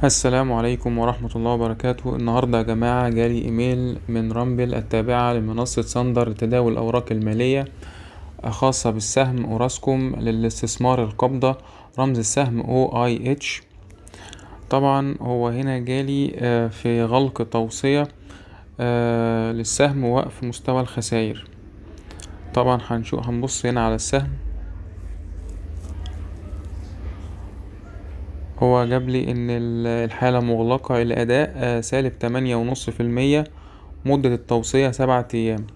السلام عليكم ورحمة الله وبركاته. النهاردة يا جماعة جالي ايميل من رامبل التابعة لمنصة صندر لتداول الأوراق المالية خاصة بالسهم أوراسكوم للاستثمار القبضة، رمز السهم OIH. طبعا هو هنا جالي في غلق توصية للسهم ووقف مستوى الخسائر. طبعا هنبص هنا على السهم. هو جابلي ان الحالة مغلقة الاداء -8.5%. مدة التوصية 7 ايام،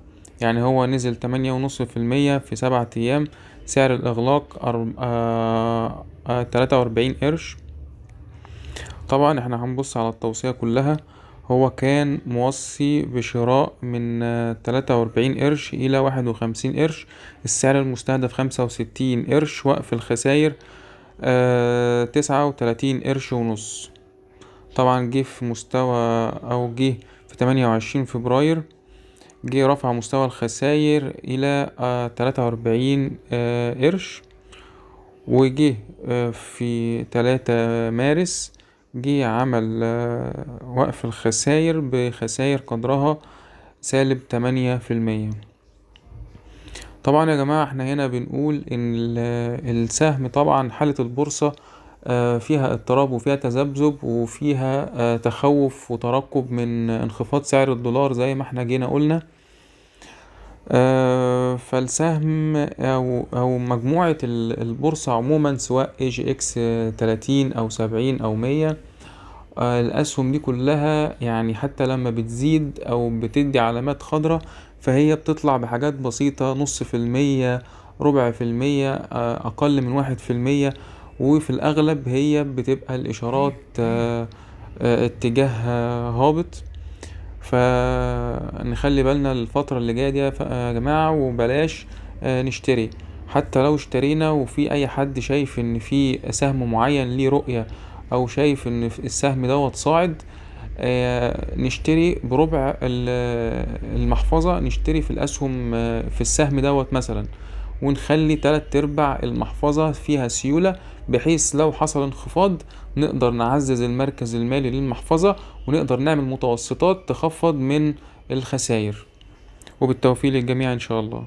يعني هو نزل 8.5% في 7 ايام. سعر الاغلاق 43 قرش. طبعا احنا هنبص على التوصية كلها. هو كان موصي بشراء من 43 قرش الى 51 قرش. السعر المستهدف 65 قرش. وقف الخسائر 39 قرش ونص. طبعا جه في مستوى او جه في 28 فبراير جه رفع مستوى الخسائر الى 43 قرش. وجه في 3 مارس جه عمل وقف الخسائر بخسائر قدرها -8%. طبعا يا جماعة احنا هنا بنقول ان السهم، طبعا حالة البورصة فيها اضطراب وفيها تذبذب وفيها تخوف وترقب من انخفاض سعر الدولار زي ما احنا جينا قلنا. فالسهم او مجموعة البورصة عموما، سواء AGX 30 او 70 او 100، الاسهم دي كلها يعني حتى لما بتزيد او بتدي علامات خضراء فهي بتطلع بحاجات بسيطة، 0.5%، 0.25%، اقل من 1%. وفي الاغلب هي بتبقى الاشارات اتجاه هابط. فنخلي بالنا الفترة اللي جاية دي يا جماعة، وبلاش نشتري. حتى لو اشترينا وفي اي حد شايف ان في سهم معين ليه رؤية او شايف ان السهم دوت صاعد، نشتري بربع المحفظة. نشتري في الاسهم في السهم دوت مثلا، ونخلي 3/4 المحفظة فيها سيولة، بحيث لو حصل انخفاض نقدر نعزز المركز المالي للمحفظة، ونقدر نعمل متوسطات تخفض من الخسائر. وبالتوفيق للجميع إن شاء الله.